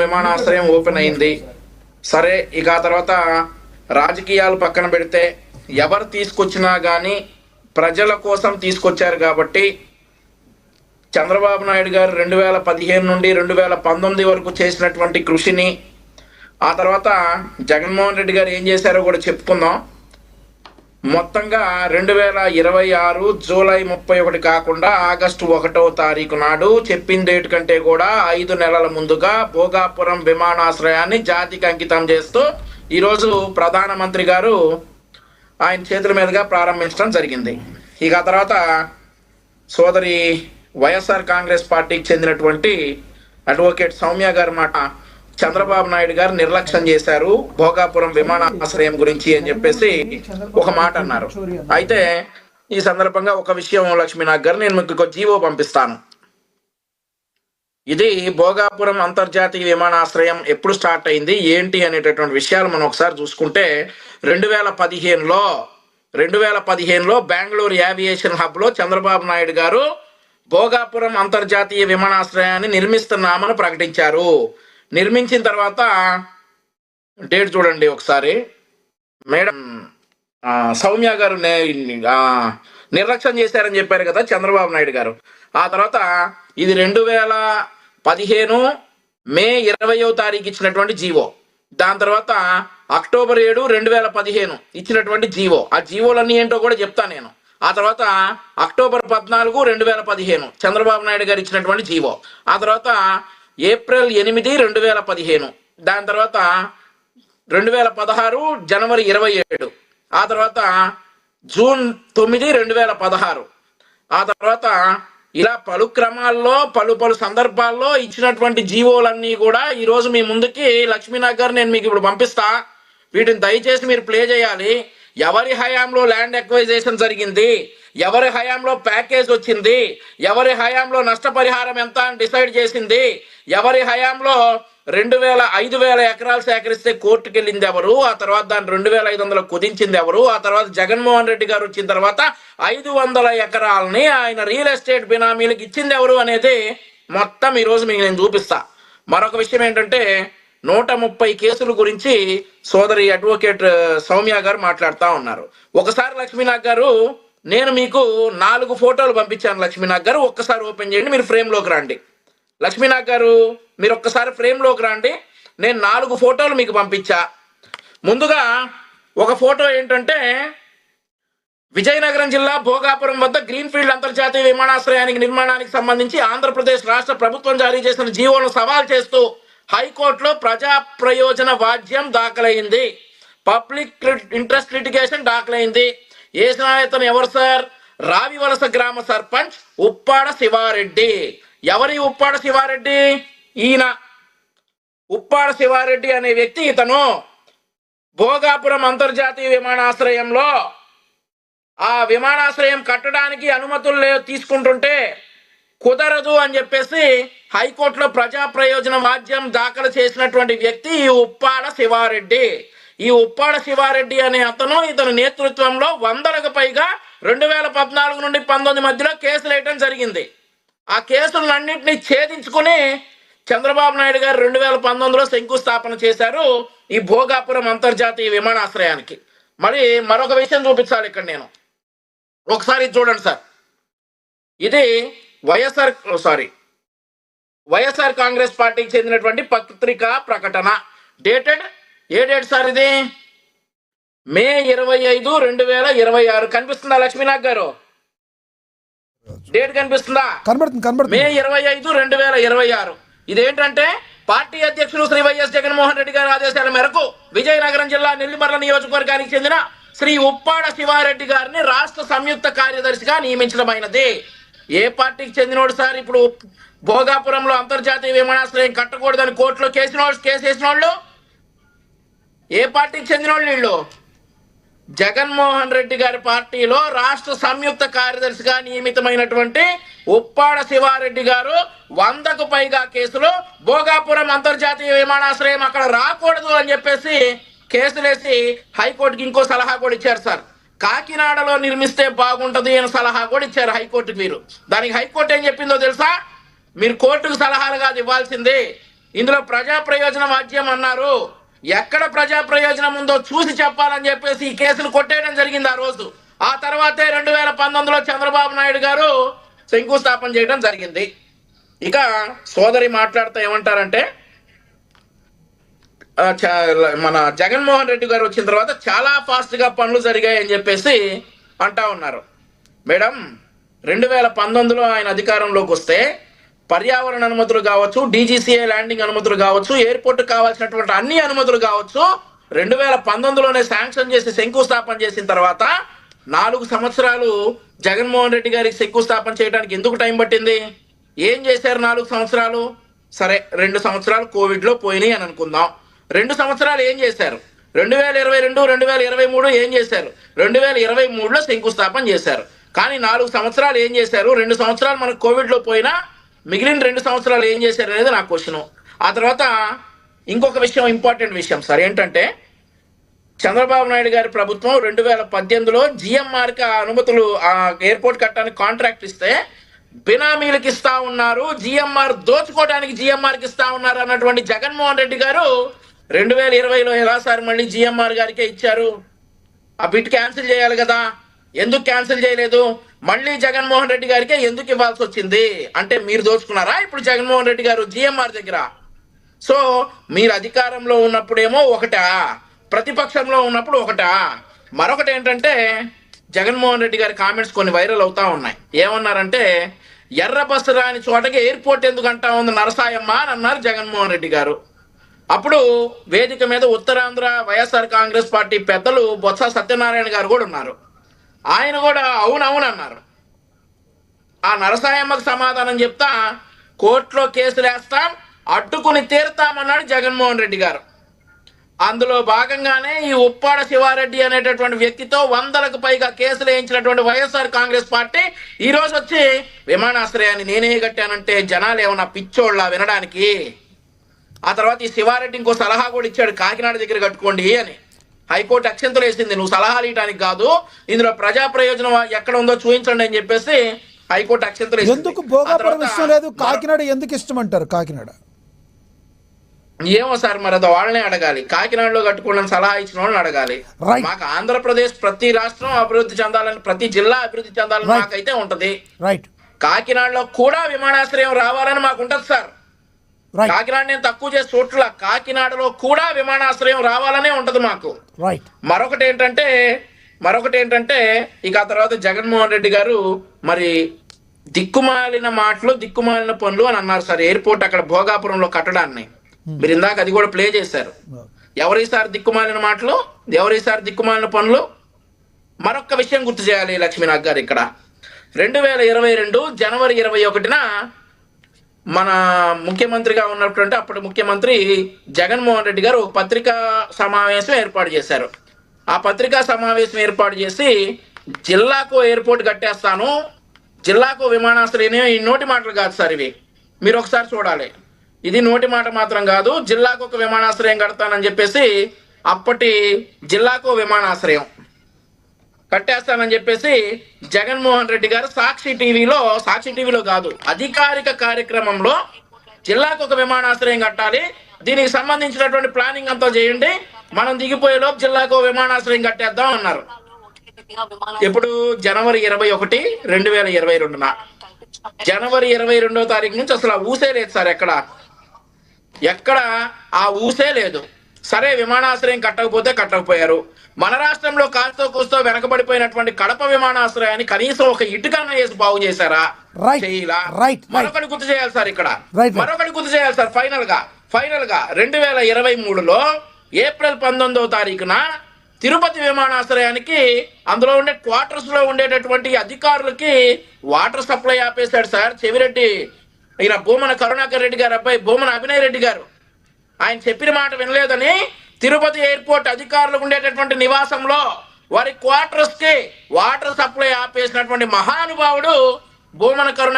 విమానాశ్రయం ఓపెన్ అయింది. సరే, ఇక ఆ తర్వాత రాజకీయాలు పక్కన పెడితే ఎవరు తీసుకొచ్చినా కానీ ప్రజల కోసం తీసుకొచ్చారు కాబట్టి చంద్రబాబు నాయుడు గారు 2015 నుండి 2019 వరకు చేసినటువంటి కృషిని, ఆ తర్వాత జగన్మోహన్ రెడ్డి గారు ఏం చేశారో కూడా చెప్పుకుందాం. మొత్తంగా 2026 జూలై 31 కాకుండా ఆగస్టు 1వ తారీఖు నాడు చెప్పిన డేట్ కంటే కూడా 5 నెలల ముందుగా భోగాపురం విమానాశ్రయాన్ని జాతికి అంకితం చేస్తూ ఈరోజు ప్రధానమంత్రి గారు ఆయన చేతుల మీదుగా ప్రారంభించడం జరిగింది. ఇక ఆ తర్వాత సోదరి వైఎస్ఆర్ కాంగ్రెస్ పార్టీకి చెందినటువంటి అడ్వకేట్ సౌమ్య గారి మాట, చంద్రబాబు నాయుడు గారు నిర్లక్ష్యం చేశారు భోగాపురం విమానాశ్రయం గురించి అని చెప్పేసి ఒక మాట అన్నారు. అయితే ఈ సందర్భంగా ఒక విషయం లక్ష్మీనాథ్ గారు, నేను మీకు జీవో పంపిస్తాను. ఇది భోగాపురం అంతర్జాతీయ విమానాశ్రయం ఎప్పుడు స్టార్ట్ అయింది ఏంటి అనేటటువంటి విషయాలు మనం ఒకసారి చూసుకుంటే 2015లో బెంగళూరు ఏవియేషన్ హబ్ లో చంద్రబాబు నాయుడు గారు భోగాపురం అంతర్జాతీయ విమానాశ్రయాన్ని నిర్మిస్తున్నామని ప్రకటించారు. నిర్మించిన తర్వాత డేట్ చూడండి ఒకసారి. మేడం సౌమ్య గారు నిర్లక్ష్యం చేశారని చెప్పారు కదా చంద్రబాబు నాయుడు గారు. ఆ తర్వాత ఇది 2015 మే 20వ తారీఖు ఇచ్చినటువంటి జీవో. దాని తర్వాత అక్టోబర్ 7, 2015 ఇచ్చినటువంటి జీవో. ఆ జీవోలన్నీ ఏంటో కూడా చెప్తాను నేను. ఆ తర్వాత అక్టోబర్ 14, 2015 చంద్రబాబు నాయుడు గారు ఇచ్చినటువంటి జీవో. ఆ తర్వాత ఏప్రిల్ 8, 2015. దాని తర్వాత 2016 జనవరి 27. ఆ తర్వాత జూన్ 9, 2016. ఆ తర్వాత ఇలా పలు క్రమాల్లో పలు సందర్భాల్లో ఇచ్చినటువంటి జీవోలన్నీ కూడా ఈరోజు మీ ముందుకి లక్ష్మీనాథ్ గారు నేను మీకు ఇప్పుడు పంపిస్తా. వీటిని దయచేసి మీరు ప్లే చేయాలి. ఎవరి హయాంలో ల్యాండ్ ఎక్వైజేషన్ జరిగింది, ఎవరి హయాంలో ప్యాకేజ్ వచ్చింది, ఎవరి హయాంలో నష్టపరిహారం ఎంత అని డిసైడ్ చేసింది, ఎవరి హయాంలో 5,000 ఎకరాలు సేకరిస్తే కోర్టుకు వెళ్ళింది ఎవరు, ఆ తర్వాత దాన్ని 2,500 కుదించింది ఎవరు, ఆ తర్వాత జగన్మోహన్ రెడ్డి గారు వచ్చిన తర్వాత 500 ఎకరాలని ఆయన రియల్ ఎస్టేట్ బినామీలకు ఇచ్చింది ఎవరు అనేది మొత్తం ఈరోజు మీకు నేను చూపిస్తా. మరొక విషయం ఏంటంటే 130 కేసుల గురించి సోదరి అడ్వకేట్ సౌమ్య గారు మాట్లాడుతూ ఉన్నారు. ఒకసారి లక్ష్మీనాథ్ గారు, నేను మీకు 4 ఫోటోలు పంపించాను. లక్ష్మీనాథ్ గారు ఒక్కసారి ఓపెన్ చేయండి, మీరు ఫ్రేమ్లోకి రండి. లక్ష్మీనాథ్ గారు మీరు ఒక్కసారి ఫ్రేమ్లోకి రండి. నేను 4 ఫోటోలు మీకు పంపించా. ముందుగా ఒక ఫోటో ఏంటంటే విజయనగరం జిల్లా భోగాపురం వద్ద గ్రీన్ఫీల్డ్ అంతర్జాతీయ విమానాశ్రయానికి నిర్మాణానికి సంబంధించి ఆంధ్రప్రదేశ్ రాష్ట్ర ప్రభుత్వం జారీ చేసిన జీవోను సవాల్ చేస్తూ హైకోర్టులో ప్రజా ప్రయోజన వాద్యం దాఖలైంది. పబ్లిక్ ఇంట్రెస్ట్ లిటిగేషన్ దాఖలైంది. ఏసనాయతను ఎవరు సార్? రావివలస గ్రామ సర్పంచ్ ఉప్పాడ శివారెడ్డి. ఎవరి ఉప్పాడ శివారెడ్డి? ఈయన ఉప్పాడ శివారెడ్డి అనే వ్యక్తి. ఇతను భోగాపురం అంతర్జాతీయ విమానాశ్రయంలో ఆ విమానాశ్రయం కట్టడానికి అనుమతులు తీసుకుంటుంటే కుదరదు అని చెప్పేసి హైకోర్టులో ప్రజా ప్రయోజన వాద్యం దాఖలు చేసినటువంటి వ్యక్తి ఈ ఉప్పాడ శివారెడ్డి. ఈ ఉప్పాడ శివారెడ్డి అనే ఇతని నేతృత్వంలో 100కు పైగా 2014 నుండి 19 మధ్యలో కేసులు వేయడం జరిగింది. ఆ కేసులన్నింటినీ ఛేదించుకుని చంద్రబాబు నాయుడు గారు 2019లో శంకుస్థాపన చేశారు ఈ భోగాపురం అంతర్జాతీయ విమానాశ్రయానికి. మరి మరొక విషయం చూపించాలి ఇక్కడ నేను. ఒకసారి చూడండి సార్. ఇది వైఎస్ఆర్ కాంగ్రెస్ పార్టీకి చెందినటువంటి పత్రికా ప్రకటన. డేటెడ్ ఏ డేట్ సార్? ఇది మే 25, 2026. కనిపిస్తుందా లక్ష్మీనాథ్ గారు? డేట్ కనిపిస్తుందా? మే 25, 2026. ఇదేంటంటే పార్టీ అధ్యక్షులు శ్రీ వైఎస్ జగన్మోహన్ రెడ్డి గారి ఆదేశాల మేరకు విజయనగరం జిల్లా నెల్లిమర్ల నియోజకవర్గానికి చెందిన శ్రీ ఉప్పాడ శివారెడ్డి గారిని రాష్ట్ర సంయుక్త కార్యదర్శిగా నియమించడమైనది. ఏ పార్టీకి చెందినోడు సార్? ఇప్పుడు భోగాపురంలో అంతర్జాతీయ విమానాశ్రయం కట్టకూడదని కోర్టులో కేసు వేసిన వాళ్ళు ఏ పార్టీకి చెందిన వాళ్ళు? వీళ్ళు జగన్మోహన్ రెడ్డి గారి పార్టీలో రాష్ట్ర సంయుక్త కార్యదర్శిగా నియమితమైనటువంటి ఉప్పాడ శివారెడ్డి గారు 100కు పైగా కేసులు భోగాపురం అంతర్జాతీయ విమానాశ్రయం అక్కడ రాకూడదు అని చెప్పేసి కేసులేసి హైకోర్టుకి ఇంకో సలహా కూడా ఇచ్చారు సార్. కాకినాడలో నిర్మిస్తే బాగుంటది అని సలహా కూడా ఇచ్చారు హైకోర్టుకి. మీరు దానికి హైకోర్టు ఏం చెప్పిందో తెలుసా? మీరు కోర్టుకు సలహాలు కాదు ఇవ్వాల్సింది, ఇందులో ప్రజా ప్రయోజన వాద్యం అన్నారు. ఎక్కడ ప్రజా ప్రయోజనం ఉందో చూసి చెప్పాలని చెప్పేసి ఈ కేసును కొట్టేయడం జరిగింది ఆ రోజు. ఆ తర్వాతే 2019లో చంద్రబాబు నాయుడు గారు శంకుస్థాపన చేయడం జరిగింది. ఇక సోదరి మాట్లాడుతూ ఏమంటారంటే, మన జగన్మోహన్ రెడ్డి గారు వచ్చిన తర్వాత చాలా ఫాస్ట్గా పనులు జరిగాయి అని చెప్పేసి అంటా ఉన్నారు. మేడం, 2019లో ఆయన అధికారంలోకి వస్తే పర్యావరణ అనుమతులు కావచ్చు, డీజీసీఏ ల్యాండింగ్ అనుమతులు కావచ్చు, ఎయిర్పోర్ట్ కావాల్సినటువంటి అన్ని అనుమతులు కావచ్చు 2019లోనే శాంక్షన్ చేసి శంకుస్థాపన చేసిన తర్వాత 4 సంవత్సరాలు జగన్మోహన్ రెడ్డి గారికి శంకుస్థాపన చేయడానికి ఎందుకు టైం పట్టింది? ఏం చేశారు 4 సంవత్సరాలు? సరే, 2 సంవత్సరాలు కోవిడ్లో పోయినాయి అని అనుకుందాం. 2 సంవత్సరాలు ఏం చేశారు? 2022, 2023 ఏం చేశారు? 2023లో శంకుస్థాపన చేశారు. కానీ 4 సంవత్సరాలు ఏం చేశారు? 2 సంవత్సరాలు మనకు కోవిడ్లో పోయినా మిగిలిన 2 సంవత్సరాలు ఏం చేశారు అనేది నా క్వశ్చన్. ఆ తర్వాత ఇంకొక విషయం, ఇంపార్టెంట్ విషయం సార్, ఏంటంటే చంద్రబాబు నాయుడు గారి ప్రభుత్వం 2018లో జిఎంఆర్కి అనుమతులు ఎయిర్పోర్ట్ కట్టడానికి కాంట్రాక్ట్ ఇస్తే బినామీలకు ఇస్తా ఉన్నారు, జిఎంఆర్ దోచుకోవడానికి జిఎంఆర్కి ఇస్తా ఉన్నారు అన్నటువంటి జగన్మోహన్ రెడ్డి గారు 2020లో ఎలా సార్ మళ్ళీ జిఎంఆర్ గారికే ఇచ్చారు? ఆ బిట్ క్యాన్సిల్ చేయాలి కదా, ఎందుకు క్యాన్సిల్ చేయలేదు? మళ్ళీ జగన్మోహన్ రెడ్డి గారికే ఎందుకు ఇవ్వాల్సి వచ్చింది? అంటే మీరు దోచుకున్నారా ఇప్పుడు జగన్మోహన్ రెడ్డి గారు జిఎంఆర్ దగ్గర? సో మీరు అధికారంలో ఉన్నప్పుడేమో ఒకటా, ప్రతిపక్షంలో ఉన్నప్పుడు ఒకటా? మరొకటి ఏంటంటే, జగన్మోహన్ రెడ్డి గారి కామెంట్స్ కొన్ని వైరల్ అవుతా ఉన్నాయి. ఏమన్నారంటే, ఎర్ర బస్సు రాని చోటకి ఎయిర్పోర్ట్ ఎందుకు అంటా ఉంది నరసాయమ్మ అని అన్నారు జగన్మోహన్ రెడ్డి గారు. అప్పుడు వేదిక మీద ఉత్తరాంధ్ర వైఎస్ఆర్ కాంగ్రెస్ పార్టీ పెద్దలు బొత్స సత్యనారాయణ గారు కూడా ఉన్నారు. ఆయన కూడా అవునవును అన్నారు. ఆ నరసాయమ్మకు సమాధానం చెప్తా కోర్టులో కేసులు వేస్తాం, అడ్డుకుని తీరుతామన్నాడు జగన్మోహన్ రెడ్డి గారు. అందులో భాగంగానే ఈ ఉప్పాడ శివారెడ్డి అనేటటువంటి వ్యక్తితో 100లకు పైగా కేసులు వేయించినటువంటి వైఎస్ఆర్ కాంగ్రెస్ పార్టీ ఈ రోజు వచ్చి విమానాశ్రయాన్ని నేనే కట్టానంటే జనాలు ఏమన్నా పిచ్చోళ్ళ వినడానికి? ఆ తర్వాత ఈ శివారెడ్డి ఇంకో సలహా కూడా ఇచ్చాడు, కాకినాడ దగ్గర కట్టుకోండి అని. హైకోర్టు అక్షంతలు వేసింది, నువ్వు సలహాలు ఇవ్వడానికి కాదు, ఇందులో ప్రజా ప్రయోజనం ఎక్కడ ఉందో చూపించండి అని చెప్పేసి హైకోర్టు అక్షంతలు వేసింది. ఎందుకు భోగాపురం ఇష్టం లేదు, కాకినాడ ఎందుకు ఇష్టం అంటారు? కాకినాడ ఏమో సార్, మరి అది వాళ్ళనే అడగాలి. కాకినాడలో కట్టుకోవడానికి సలహా ఇచ్చిన వాళ్ళని అడగాలి. మాకు ఆంధ్రప్రదేశ్ ప్రతి రాష్ట్రం అభివృద్ధి చెందాలని, ప్రతి జిల్లా అభివృద్ధి చెందాలని మాకైతే ఉంటది. కాకినాడలో కూడా విమానాశ్రయం రావాలని మాకు ఉంటది సార్. కాకినాడ నేను తక్కువ చేసి చోట్ల కాకినాడలో కూడా విమానాశ్రయం రావాలనే ఉంటది మాకు. మరొకటి ఏంటంటే ఇక ఆ తర్వాత జగన్మోహన్ రెడ్డి గారు మరి దిక్కుమాలిన మాటలు, దిక్కుమాలిన పనులు అని అన్నారు సార్. ఎయిర్పోర్ట్ అక్కడ భోగాపురంలో కట్టడాన్ని మీరు ఇందాక అది కూడా ప్లే చేశారు. ఎవరిసారి దిక్కుమాలిన మాటలు, ఎవరిసారి దిక్కుమాలిన పనులు? మరొక విషయం గుర్తు చేయాలి లక్ష్మీనాథ్ గారు, ఇక్కడ 2022 జనవరి 21న మన ముఖ్యమంత్రిగా ఉన్నటువంటి అప్పటి ముఖ్యమంత్రి జగన్మోహన్ రెడ్డి గారు పత్రికా సమావేశం ఏర్పాటు చేశారు. ఆ పత్రికా సమావేశం ఏర్పాటు చేసి జిల్లాకు ఎయిర్పోర్ట్ కట్టేస్తాను, జిల్లాకు విమానాశ్రయం, ఈ నోటి మాటలు కాదు సార్ ఇవి, మీరు ఒకసారి చూడాలి. ఇది నోటి మాట మాత్రం కాదు, జిల్లాకు ఒక విమానాశ్రయం కడతానని చెప్పేసి అప్పటి జిల్లాకు విమానాశ్రయం కట్టేస్తానని చెప్పేసి జగన్మోహన్ రెడ్డి గారు సాక్షి టీవీలో కాదు, అధికారిక కార్యక్రమంలో జిల్లాకు ఒక విమానాశ్రయం కట్టాలి, దీనికి సంబంధించినటువంటి ప్లానింగ్ అంతా చేయండి, మనం దిగిపోయేలోపు జిల్లాకు విమానాశ్రయం కట్టేద్దాం అన్నారు. ఇప్పుడు జనవరి 21, 2022న జనవరి 22వ తారీఖు నుంచి అసలు ఆ ఊసే లేదు సార్. ఎక్కడ ఆ ఊసే లేదు. సరే, విమానాశ్రయం కట్టకపోయారు. మన రాష్ట్రంలో కాస్తో కూస్తో వెనకబడిపోయినటువంటి కడప విమానాశ్రయాన్ని కనీసం ఒక ఇటుకన్న వేసి బాగు చేశారా? చేయాలా? మరొకటి గుర్తు చేయాలి సార్, ఇక్కడ మరొకటి గుర్తు చేయాలి సార్. ఫైనల్ గా 2023లో ఏప్రిల్ 19వ తారీఖున తిరుపతి విమానాశ్రయానికి అందులో ఉండే క్వార్టర్స్ లో ఉండేటటువంటి అధికారులకి వాటర్ సప్లై ఆపేశాడు సార్ చెవిరెడ్డి. ఈయన భూమన కరుణాకర్ రెడ్డి గారు అబ్బాయి భూమన అభినయ్ రెడ్డి గారు, ఆయన చెప్పిన మాట వినలేదని తిరుపతి ఎయిర్పోర్ట్ అధికారులకు ఉండేటటువంటి నివాసంలో వారి క్వార్టర్స్ కి వాటర్ సప్లై ఆపేసినటువంటి మహానుభావుడు భూమన కరుణ